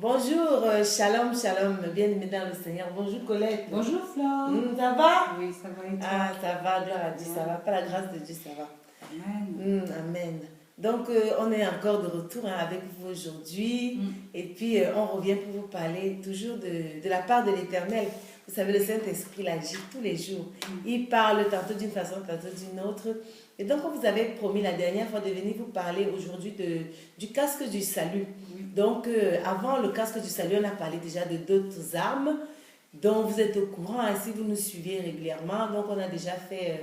Bonjour, shalom, shalom, bien-aimés dans le Seigneur. Bonjour Colette. Bonjour Flore. Ça va? Oui, ça va et toi? Ah, ça va, gloire à Dieu, ça va. Par la grâce de Dieu, ça va. Amen. Amen. Donc, on est encore de retour avec vous aujourd'hui. Et puis, on revient pour vous parler toujours de la part de l'Éternel. Vous savez, le Saint-Esprit l'agit tous les jours. Il parle tantôt d'une façon, tantôt d'une autre. Et donc, on vous avait promis la dernière fois de venir vous parler aujourd'hui du casque du salut. Donc, avant le casque du salut, on a parlé déjà de d'autres armes dont vous êtes au courant, hein, si vous nous suivez régulièrement. Donc, on a déjà fait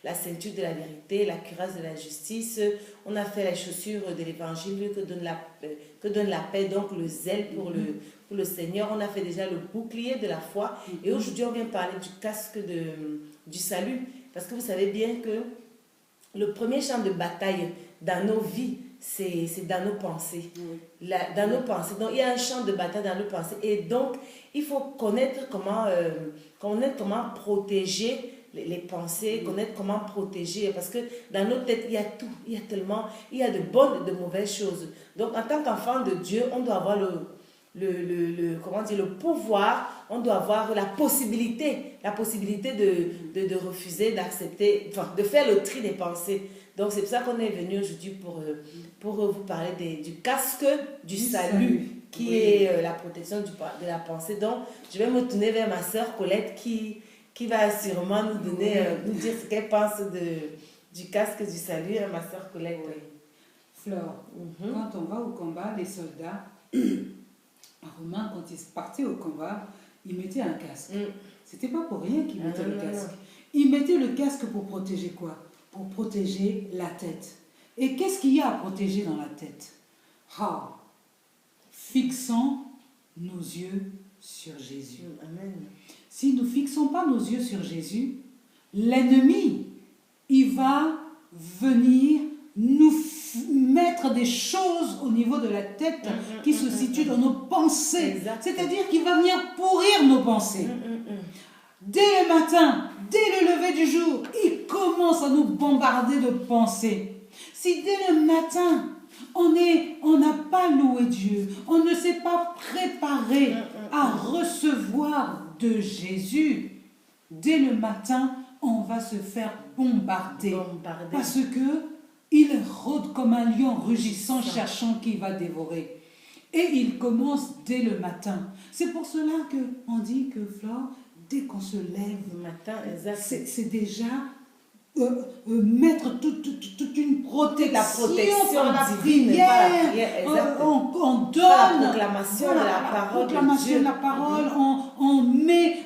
la ceinture de la vérité, la cuirasse de la justice. On a fait les chaussures de l'évangile que donne la paix, donc le zèle pour le Seigneur. On a fait déjà le bouclier de la foi. Et aujourd'hui, on vient parler du casque du salut. Parce que vous savez bien que le premier champ de bataille dans nos vies, c'est dans nos pensées. Dans nos pensées. Donc, il y a un champ de bataille dans nos pensées. Et donc, il faut connaître comment protéger les pensées, connaître comment protéger. Parce que dans nos têtes, il y a tout. Il y a de bonnes et de mauvaises choses. Donc, en tant qu'enfant de Dieu, on doit avoir le pouvoir, on doit avoir la possibilité de refuser, d'accepter, enfin, de faire le tri des pensées. Donc, c'est pour ça qu'on est venu aujourd'hui pour vous parler du casque du salut, qui est la protection de la pensée. Donc, je vais me tourner vers ma sœur Colette qui va sûrement nous dire ce qu'elle pense du casque du salut. Ma sœur Colette. Oui. Flore, quand on va au combat, les soldats, en Romain, quand ils partaient au combat, ils mettaient un casque. C'était pas pour rien qu'ils mettaient le casque. Ils mettaient le casque pour protéger quoi? Pour protéger la tête. Et qu'est-ce qu'il y a à protéger dans la tête? Fixons nos yeux sur Jésus. Amen. Si nous ne fixons pas nos yeux sur Jésus, l'ennemi, il va venir nous mettre des choses au niveau de la tête qui se situent dans nos pensées. C'est-à-dire qu'il va venir pourrir nos pensées. Dès le matin, dès le lever du jour, il commence à nous bombarder de pensées. Si dès le matin, on n'a pas loué Dieu, on ne s'est pas préparé à recevoir de Jésus, dès le matin, on va se faire bombarder. Parce que il rôde comme un lion rugissant, cherchant qui va dévorer. Et il commence dès le matin. C'est pour cela qu'on dit que Flore, dès qu'on se lève, le matin, c'est déjà mettre toute une protection, la protection par la divine, prière, on donne la proclamation de la parole de la parole, on met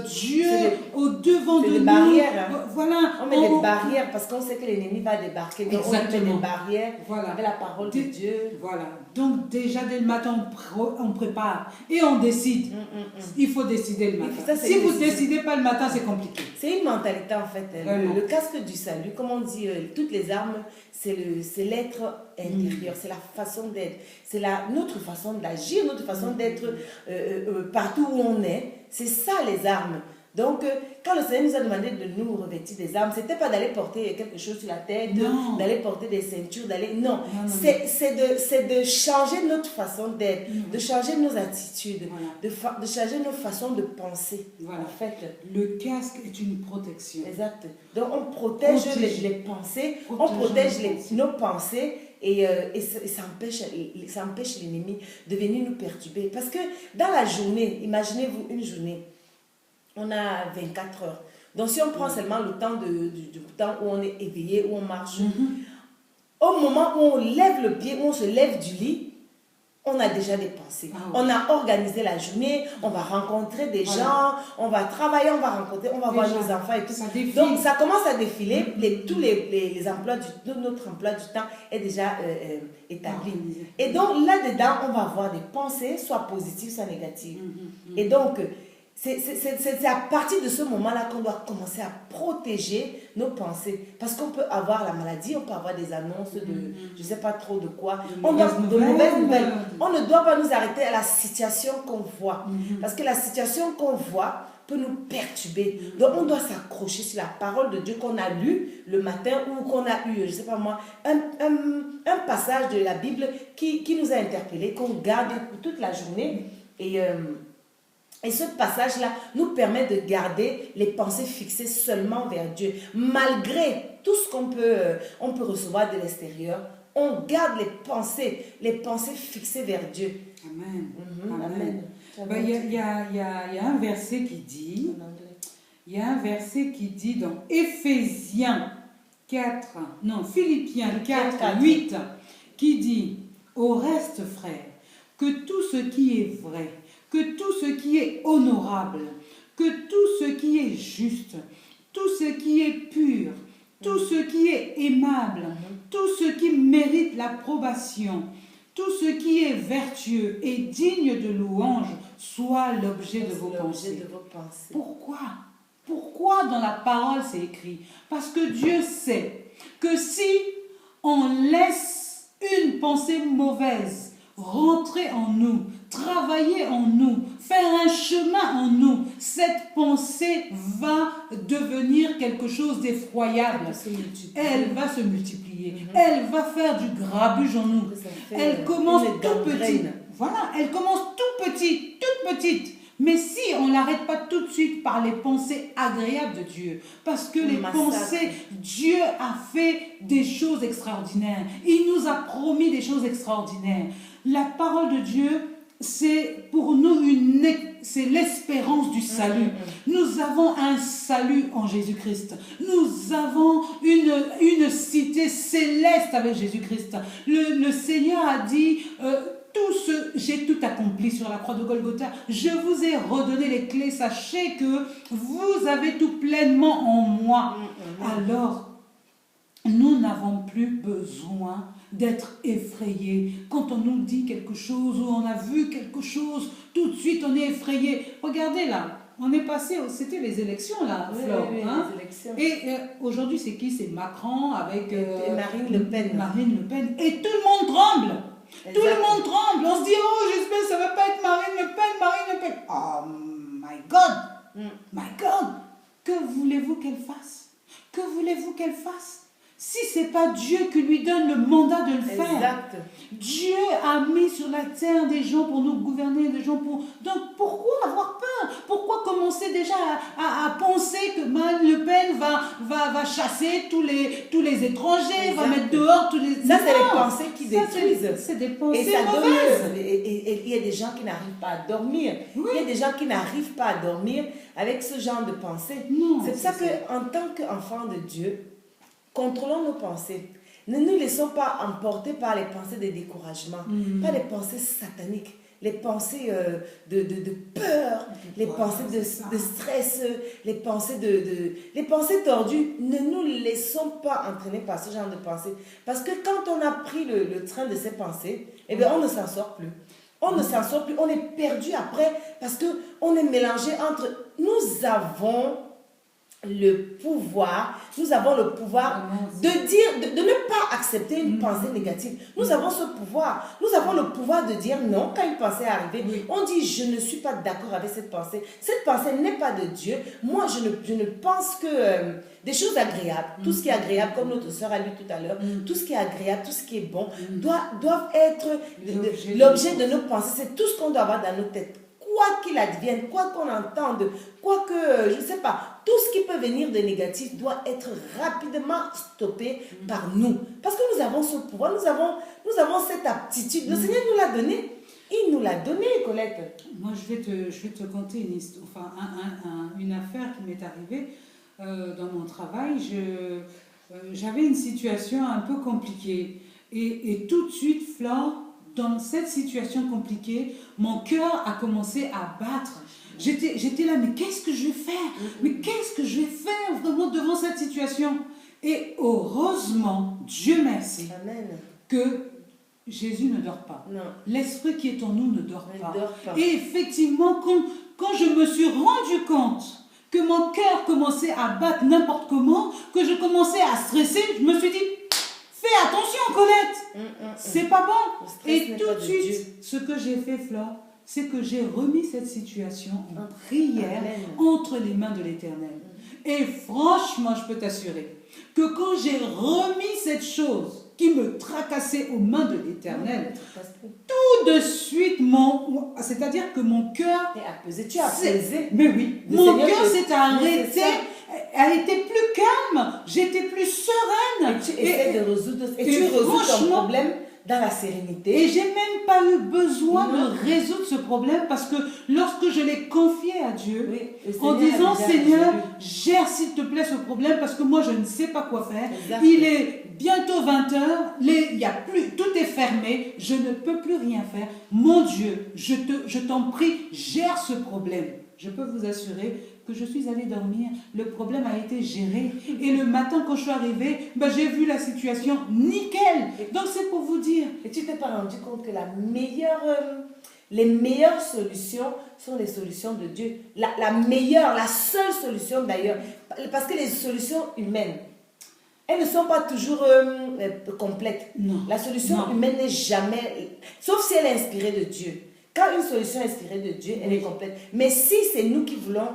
Dieu au devant de nous. Barrières, voilà, on met des barrières parce qu'on sait que l'ennemi va débarquer. Donc on met des barrières avec la parole de Dieu. Voilà. Donc déjà dès le matin on prépare et on décide. Il faut décider le matin. Si vous ne décidez pas le matin, c'est compliqué. C'est une mentalité en fait. Le casque du salut, comme on dit, toutes les armes, c'est l'être intérieur, c'est la façon d'être, c'est notre façon d'agir, notre façon d'être partout où on est. C'est ça les armes. Donc, quand le Seigneur nous a demandé de nous revêtir des armes, ce n'était pas d'aller porter quelque chose sur la tête, d'aller porter des ceintures, c'est de changer notre façon d'être, de changer nos attitudes, de changer nos façons de penser. En fait, le casque est une protection. Exact. Donc, on protège les pensées, on protège nos pensées. Et ça empêche l'ennemi de venir nous perturber. Parce que dans la journée, imaginez-vous une journée, on a 24 heures. Donc si on prend seulement le temps du temps où on est éveillé, où on marche, au moment où on lève le pied, où on se lève du lit, on a déjà des pensées. On a organisé la journée, on va rencontrer des gens, on va travailler, on va voir nos enfants et tout. Donc ça commence à défiler, tous les emplois notre emploi du temps est déjà établi. Et donc là-dedans, on va avoir des pensées, soit positives, soit négatives. Et donc, c'est à partir de ce moment-là qu'on doit commencer à protéger nos pensées. Parce qu'on peut avoir la maladie, on peut avoir des annonces de je ne sais pas trop de quoi. De mauvaises nouvelles. On ne doit pas nous arrêter à la situation qu'on voit. Parce que la situation qu'on voit peut nous perturber. Donc on doit s'accrocher sur la parole de Dieu qu'on a lue le matin ou qu'on a eu, je ne sais pas moi, un passage de la Bible qui nous a interpellés, qu'on garde pour toute la journée. Et ce passage-là nous permet de garder les pensées fixées seulement vers Dieu. Malgré tout ce qu'on peut recevoir de l'extérieur, on garde les pensées fixées vers Dieu. Amen. Amen. Il y a un verset qui dit, dans Philippiens 4, 8, qui dit, au reste, frères, que tout ce qui est vrai, que tout ce qui est honorable, que tout ce qui est juste, tout ce qui est pur, tout ce qui est aimable, tout ce qui mérite l'approbation, tout ce qui est vertueux et digne de louange soit l'objet de vos pensées. Pourquoi dans la parole c'est écrit? Parce que Dieu sait que si on laisse une pensée mauvaise rentrer en nous, travailler en nous, faire un chemin en nous, cette pensée va devenir quelque chose d'effroyable. Elle va se multiplier. Elle va faire du grabuge en nous. Elle commence tout petit. Voilà, elle commence tout petit, toute petite. Mais si on n'arrête pas tout de suite par les pensées agréables de Dieu, parce que les pensées, Dieu a fait des choses extraordinaires. Il nous a promis des choses extraordinaires. La parole de Dieu, c'est pour nous c'est l'espérance du salut. Nous avons un salut en Jésus-Christ. Nous avons une cité céleste avec Jésus-Christ. Le Seigneur a dit... j'ai tout accompli sur la croix de Golgotha. Je vous ai redonné les clés. Sachez que vous avez tout pleinement en moi. Alors, nous n'avons plus besoin d'être effrayés. Quand on nous dit quelque chose ou on a vu quelque chose, tout de suite on est effrayé. Regardez là, on est passé, c'était les élections là, Flore. Les élections. Et aujourd'hui c'est qui? C'est Macron avec Marine Le Pen. Marine Le Pen. Et tout le monde tremble. Exactement. Tout le monde tremble. On se dit, oh, j'espère que ça ne va pas être Marine Le Pen. Oh, my God. My God. Que voulez-vous qu'elle fasse? Que voulez-vous qu'elle fasse? Si ce n'est pas Dieu qui lui donne le mandat de le faire. Exact. Dieu a mis sur la terre des gens pour nous gouverner, des gens pour... Donc pourquoi avoir peur? Pourquoi commencer déjà à penser que Marine Le Pen va chasser tous les étrangers, exact. Va mettre dehors tous les... Ça, c'est les pensées qui détruisent. C'est des pensées et ça mauvaises. Et il y a des gens qui n'arrivent pas à dormir. Oui. Il y a des gens qui n'arrivent pas à dormir avec ce genre de pensées. C'est pour ça qu'en tant qu'enfant de Dieu, contrôlons nos pensées. Ne nous laissons pas emporter par les pensées de découragement, pas les pensées sataniques, les pensées de peur, les pensées de stress, les pensées tordues. Ne nous laissons pas entraîner par ce genre de pensées. Parce que quand on a pris le train de ces pensées, eh bien, on ne s'en sort plus. On ne s'en sort plus, on est perdu après parce qu'on est mélangé entre... Nous avons le pouvoir de dire, de ne pas accepter une pensée négative. Nous avons ce pouvoir. Nous avons le pouvoir de dire non quand une pensée est arrivée. On dit, je ne suis pas d'accord avec cette pensée. Cette pensée n'est pas de Dieu. Moi, je ne pense que des choses agréables, tout ce qui est agréable, comme notre sœur a lu tout à l'heure, tout ce qui est agréable, tout ce qui est bon, doivent être l'objet de nos pensées. C'est tout ce qu'on doit avoir dans nos têtes. Quoi qu'il advienne, quoi qu'on entende, quoi que, je ne sais pas, tout ce qui peut venir de négatif doit être rapidement stoppé par nous. Parce que nous avons ce pouvoir, nous avons cette aptitude. Le Seigneur nous l'a donné. Il nous l'a donné, Colette. Moi, je vais te conter une histoire, une affaire qui m'est arrivée dans mon travail. J'avais une situation un peu compliquée. Et tout de suite, Flore, dans cette situation compliquée, mon cœur a commencé à battre. J'étais là, mais qu'est-ce que je vais faire? Mais qu'est-ce que je vais faire vraiment devant cette situation? Et heureusement, Dieu merci, Amen. Que Jésus ne dort pas. Non. L'esprit qui est en nous ne dort pas. Et effectivement, quand je me suis rendu compte que mon cœur commençait à battre n'importe comment, que je commençais à stresser, je me suis dit, fais attention, Colette, c'est pas bon. Et tout de suite, ce que j'ai fait, Flore, c'est que j'ai remis cette situation en prière Amen. entre les mains de l'Éternel. Et franchement, je peux t'assurer que quand j'ai remis cette chose qui me tracassait aux mains de l'Éternel, tout de suite, c'est-à-dire que mon cœur... Tu as apaisé. Mais oui, Le mon Seigneur cœur te- s'est arrêté, elle était plus calme, j'étais plus sereine. Et tu essaies de résoudre. Et tu résous ton franchement, problème dans la sérénité. et j'ai même pas eu besoin Non. de résoudre ce problème parce que lorsque je l'ai confié à Dieu, Oui, le en Seigneur disant a déjà Seigneur, résolu. gère s'il te plaît ce problème parce que moi je ne sais pas quoi faire. Exact. Il est bientôt 20h, il y a plus, tout est fermé, je ne peux plus rien faire. Mon Dieu, je t'en prie, gère ce problème. Je peux vous assurer que je suis allée dormir, le problème a été géré et le matin quand je suis arrivée, j'ai vu la situation nickel. Donc c'est pour vous dire. Et tu t'es pas rendu compte que les meilleures solutions sont les solutions de Dieu. La seule solution d'ailleurs, parce que les solutions humaines, elles ne sont pas toujours complètes. Non. La solution Non. humaine n'est jamais, sauf si elle est inspirée de Dieu. Quand une solution est inspirée de Dieu, elle est complète. Mais si c'est nous qui voulons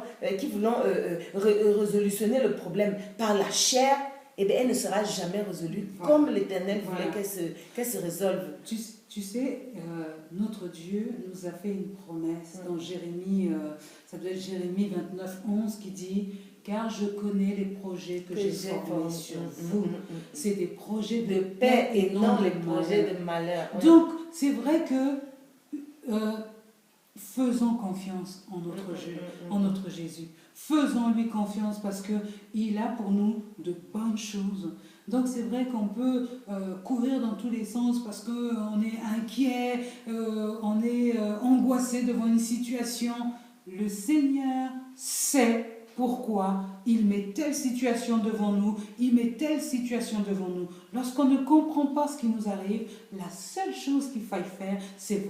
résolutionner le problème par la chair, eh bien, elle ne sera jamais résolue comme l'Éternel voulait qu'elle se résolve. Tu sais, notre Dieu nous a fait une promesse dans Jérémie, ça doit être Jérémie 29, 11 qui dit « Car je connais les projets que j'ai formés sur vous. » C'est des projets de paix et non les de projets malheur. de malheur. Ouais. Donc, c'est vrai que faisons confiance en notre Jésus. Faisons-lui confiance parce qu'il a pour nous de bonnes choses. Donc c'est vrai qu'on peut courir dans tous les sens parce qu'on est inquiet, on est angoissé devant une situation. Le Seigneur sait pourquoi il met telle situation devant nous, il met telle situation devant nous. Lorsqu'on ne comprend pas ce qui nous arrive, la seule chose qu'il faille faire, c'est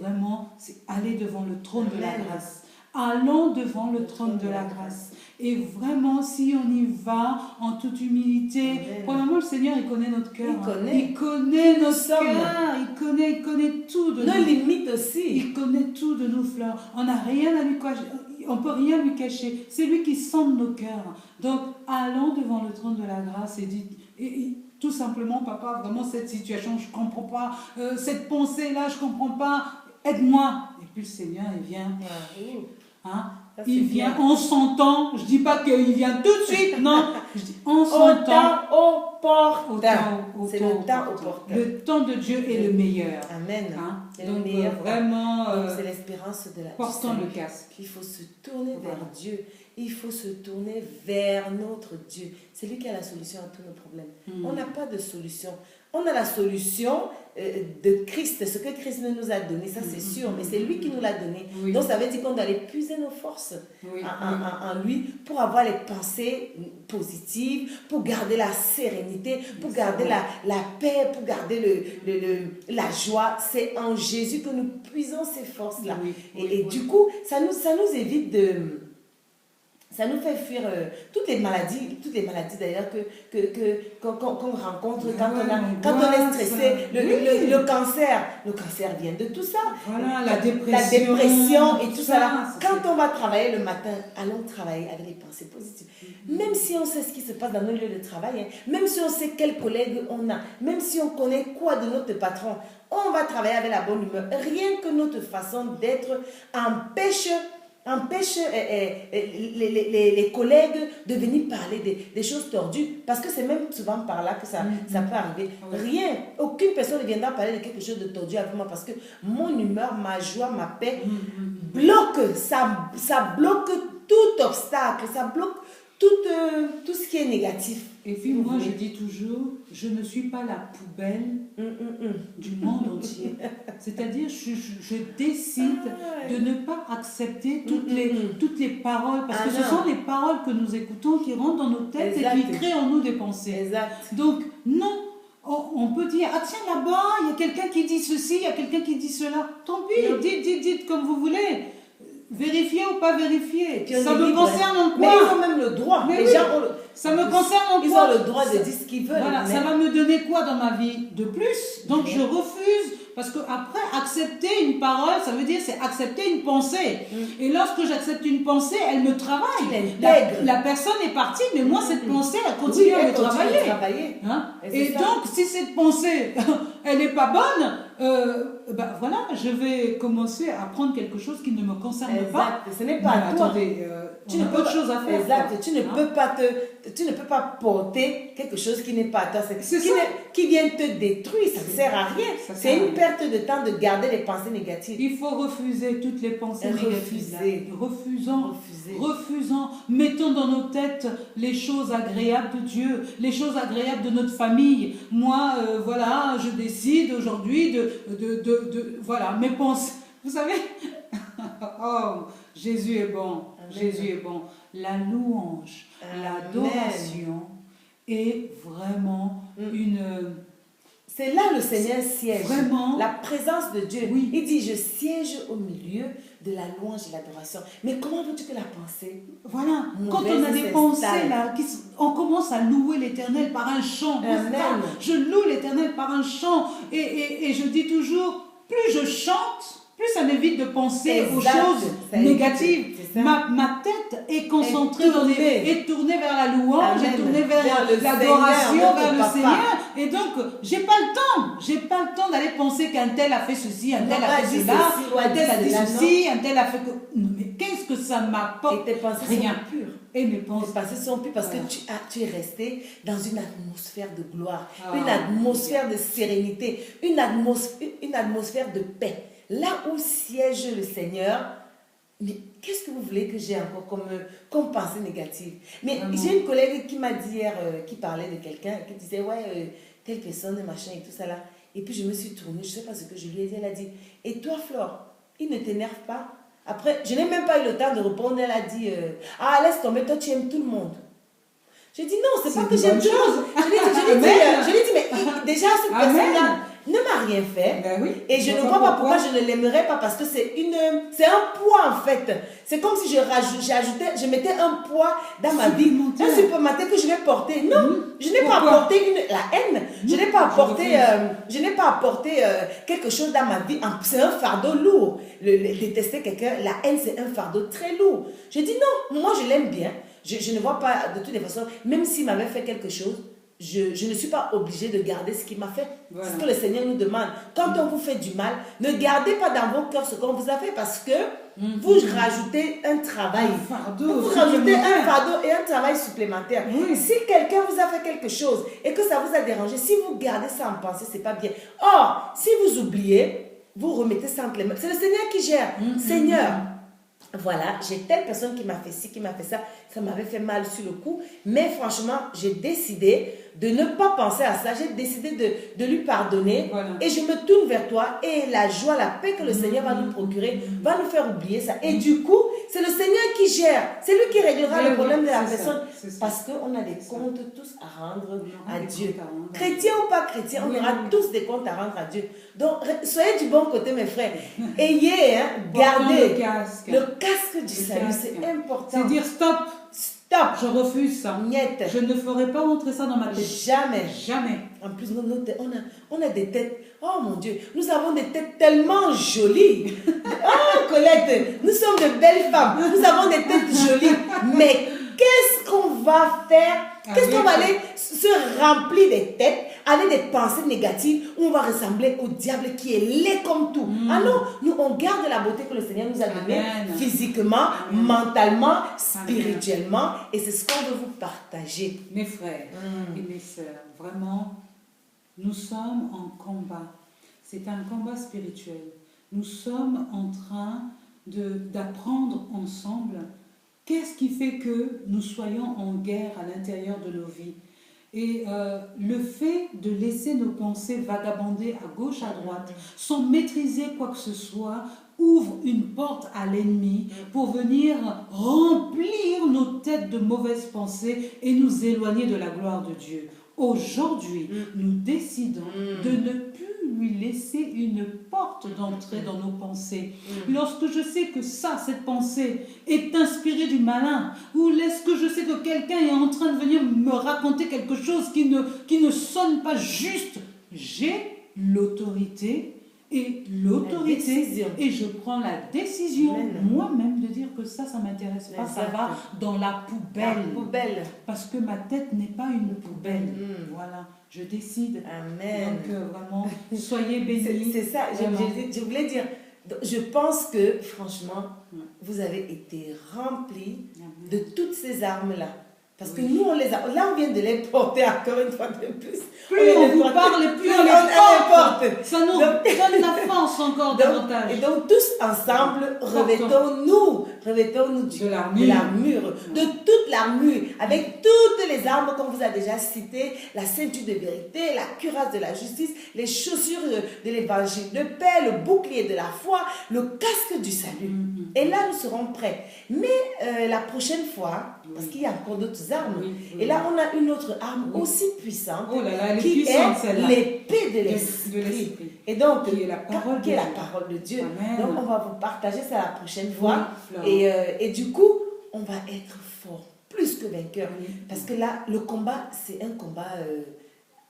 aller devant le trône de la grâce. Allons devant le trône de la grâce. Et vraiment, si on y va en toute humilité, premièrement, le Seigneur, il connaît notre cœur. Il connaît notre cœur. Il connaît tout de nous. Nos limites aussi. Il connaît tout de nous, Fleur. On n'a rien à lui cacher. On ne peut rien lui cacher. C'est lui qui sonde nos cœurs. Donc, allons devant le trône de la grâce et dites... tout simplement, papa, vraiment, cette situation, je ne comprends pas. Cette pensée-là, je ne comprends pas. Aide-moi. Et puis le Seigneur, il vient. Hein? Il vient, on s'entend. Je ne dis pas qu'il vient tout de suite, non. Je dis on s'entend. Au temps opportun. C'est le temps opportun. Le temps de Dieu est le meilleur. Amen. Hein? C'est Donc, le meilleur. vraiment, c'est l'espérance de la portons le casque. Il faut se tourner vers Dieu. Il faut se tourner vers notre Dieu. C'est lui qui a la solution à tous nos problèmes. On n'a pas de solution. On a la solution de Christ, ce que Christ nous a donné, ça c'est sûr, mais c'est lui qui nous l'a donné. Oui. Donc ça veut dire qu'on doit aller puiser nos forces en lui pour avoir les pensées positives, pour garder la sérénité, pour garder la paix, pour garder la joie. C'est en Jésus que nous puisons ces forces-là. Et du coup, ça nous évite de... Ça nous fait fuir toutes les maladies d'ailleurs qu'on rencontre quand on est stressé. Le cancer vient de tout ça. Voilà, la dépression et tout ça. Quand on va travailler le matin, allons travailler avec les pensées positives. Même si on sait ce qui se passe dans nos lieux de travail, même si on sait quels collègues on a, même si on connaît quoi de notre patron, on va travailler avec la bonne humeur. Rien que notre façon d'être empêche les collègues de venir parler des choses tordues, parce que c'est même souvent par là que ça peut arriver. Rien, aucune personne ne viendra parler de quelque chose de tordu avec moi, parce que mon humeur, ma joie, ma paix bloque, ça bloque tout obstacle, ça bloque tout ce qui est négatif. Et puis moi je dis toujours, je ne suis pas la poubelle du monde entier. C'est-à-dire je décide de ne pas accepter toutes les paroles, parce que ce sont les paroles que nous écoutons qui rentrent dans nos têtes et qui créent en nous des pensées. Exact. Donc non, on peut dire, ah tiens là-bas, il y a quelqu'un qui dit ceci, il y a quelqu'un qui dit cela. Tant pis, dites comme vous voulez. Vérifier ou pas vérifier, ça me concerne en quoi? Mais ils ont même le droit. Ça me concerne en quoi? Ils ont le droit de dire ce qu'ils veulent. Voilà, ça va me donner quoi dans ma vie de plus? Donc je refuse parce que après, accepter une parole, ça veut dire c'est accepter une pensée. Et lorsque j'accepte une pensée, elle me travaille. La personne est partie, mais moi, cette pensée, elle continue à me travailler. Hein? Et donc, si cette pensée, elle n'est pas bonne, ben voilà, je vais commencer à prendre quelque chose qui ne me concerne pas. Ce n'est pas toi. Attendez, tu n'as pas de choses à faire. Exact. Tu ne peux pas porter quelque chose qui n'est pas à toi. Qui vient te détruire. Ça ne sert à rien. C'est une perte de temps de garder les pensées négatives. Il faut refuser toutes les pensées négatives. Refusons. Mettons dans nos têtes les choses agréables de Dieu, les choses agréables de notre famille. Moi, voilà, je décide aujourd'hui voilà, mes pensées. Vous savez, oh, Jésus est bon. Amen. Jésus est bon. La louange, l'adoration est vraiment une... C'est là le Seigneur siège. Vraiment. La présence de Dieu. Oui. Il dit, je siège au milieu de la louange et l'adoration. Mais comment veux-tu que la pensée? Voilà. Quand on a des pensées là, on commence à louer l'Éternel par un chant. Je loue l'Éternel par un chant. Et je dis toujours, plus je chante, plus ça m'évite de penser aux choses négatives. Ma tête est concentrée est tournée vers la louange, est tournée vers l'adoration, vers le Seigneur. Et donc, j'ai pas le temps d'aller penser qu'un tel a fait ceci, un tel a fait cela, un tel a dit ceci, un tel a fait que... Mais qu'est-ce que ça m'apporte? Et tes pensées sont pures. Et mes pensées sont pures parce que tu es resté dans une atmosphère de gloire, une atmosphère de sérénité, une atmosphère de paix. Là où siège le Seigneur, mais qu'est-ce que vous voulez que j'ai encore comme pensée négative? Mais j'ai une collègue qui m'a dit hier, qui parlait de quelqu'un, qui disait, telle personne, machin et tout ça là. Et puis je me suis tournée, je ne sais pas ce que je lui ai dit, elle a dit, et toi Flore, il ne t'énerve pas? Après, je n'ai même pas eu le temps de répondre, elle a dit, laisse tomber, toi tu aimes tout le monde. J'ai dit, non, c'est pas que j'aime tout le monde. Je lui ai dit, mais déjà cette personne-là ne m'a rien fait. Ben oui, et je ne vois pas pourquoi je ne l'aimerais pas, parce que c'est un poids en fait. C'est comme si je mettais un poids dans ma vie, un supplémentaire que je vais porter. Non, je n'ai pas apporté la haine. Je n'ai pas apporté, quelque chose dans ma vie. C'est un fardeau lourd. Détester quelqu'un, la haine c'est un fardeau très lourd. Je dis non, moi je l'aime bien. Je ne vois pas de toutes les façons, même s'il m'avait fait quelque chose, je ne suis pas obligée de garder ce qu'il m'a fait. Voilà. C'est ce que le Seigneur nous demande. Quand on vous fait du mal, ne gardez pas dans vos cœurs ce qu'on vous a fait, parce que vous rajoutez un travail. Vous rajoutez un fardeau et un travail supplémentaire. Oui. Si quelqu'un vous a fait quelque chose et que ça vous a dérangé, si vous gardez ça en pensée, c'est pas bien. Or, si vous oubliez, vous remettez ça entre les mains. C'est le Seigneur qui gère. Seigneur, voilà, j'ai telle personne qui m'a fait ci, qui m'a fait ça, ça m'avait fait mal sur le coup, mais franchement, j'ai décidé de ne pas penser à ça, j'ai décidé de lui pardonner, et je me tourne vers toi, et la joie, la paix que le Seigneur va nous procurer, va nous faire oublier ça. Et du coup, c'est le Seigneur qui gère, c'est lui qui réglera le problème de la personne, parce qu'on a des comptes tous à rendre à Dieu. Chrétien ou pas chrétien, on aura tous des comptes à rendre à Dieu. Donc, soyez du bon côté, mes frères. Ayez, gardez le casque du salut, c'est important. C'est dire stop. Je refuse ça. Niet. Je ne ferai pas rentrer ça dans ma tête. Jamais. En plus, on a des têtes. Oh mon Dieu, nous avons des têtes tellement jolies. Oh Colette, nous sommes de belles femmes. Nous avons des têtes jolies. Mais qu'est-ce qu'on va faire? Qu'est-ce qu'on va aller se remplir des têtes, aller des pensées négatives, où on va ressembler au diable qui est laid comme tout. Ah non, nous on garde la beauté que le Seigneur nous a donnée, physiquement, mentalement, spirituellement, et c'est ce qu'on veut vous partager. Mes frères et mes sœurs, vraiment, nous sommes en combat. C'est un combat spirituel. Nous sommes en train d'apprendre ensemble. Qu'est-ce qui fait que nous soyons en guerre à l'intérieur de nos vies? Et le fait de laisser nos pensées vagabonder à gauche, à droite, sans maîtriser quoi que ce soit, ouvre une porte à l'ennemi pour venir remplir nos têtes de mauvaises pensées et nous éloigner de la gloire de Dieu. Aujourd'hui, nous décidons de ne plus lui laisser une porte d'entrée dans nos pensées. Lorsque je sais que cette pensée est inspirée du malin, ou lorsque je sais que quelqu'un est en train de venir me raconter quelque chose qui ne sonne pas juste, j'ai l'autorité et l'autorité. décision. Et je prends la décision Amen. moi-même de dire que ça m'intéresse pas. Ça Exact. va dans la poubelle. La poubelle. Parce que ma tête n'est pas une poubelle. Mm. Voilà, je décide. Amen. Donc vraiment, soyez bénis. C'est ça, Vraiment. je voulais dire. Je pense que, franchement, Ouais. vous avez été remplis Amen. de toutes ces armes-là. Parce que Oui. nous, on les a. Là, on vient de les porter encore une fois de plus. Plus on vous porte, parle, plus on les porte. porte. Ça nous Donc- donne la force encore davantage. Et donc, tous ensemble, revêtons-nous De l'armure. de toute l'armure, avec toutes les armes qu'on vous a déjà citées, la ceinture de vérité, la cuirasse de la justice, les chaussures de l'évangile de paix, le bouclier de la foi, le casque du salut. Et là, nous serons prêts. Mais la prochaine fois, parce qu'il y a encore d'autres armes, Oui, oui. et là, on a une autre arme aussi puissante, Oh là là, elle est qui puissante, est celle-là. l'épée de De l'esprit. l'esprit. Et donc, Qui est la parole qui de est la Dieu. parole de Dieu. Amen. Donc, on va vous partager ça la prochaine fois. Oui, Et du coup, on va être fort, plus que vainqueur. Oui. Parce que là, le combat, c'est un combat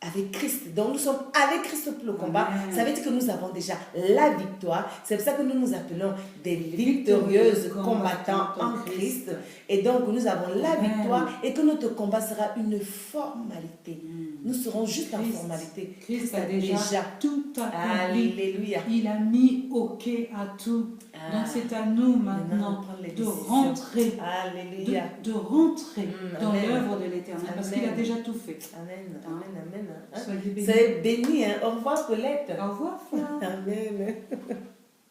avec Christ. Donc, nous sommes avec Christ pour le combat. Amen. Ça veut dire que nous avons déjà la victoire. C'est pour ça que nous nous appelons des victorieuses combattants en Christ. Et donc, nous avons la Amen. victoire et que notre combat sera une formalité. Nous serons juste en Christ. formalité. Christ a déjà tout accompli. Alléluia. Il a mis OK à tout. Ah. Donc c'est à nous Maintenant, maintenant prendre les de décisions. rentrer, Alléluia. de rentrer dans Amen. l'œuvre de l'Éternel parce Amen. qu'il a déjà tout fait. Amen, amen, amen. Hein? Soyez bénis. Soyez bénis. Hein? Au revoir, Colette. Au revoir, Flore. Amen.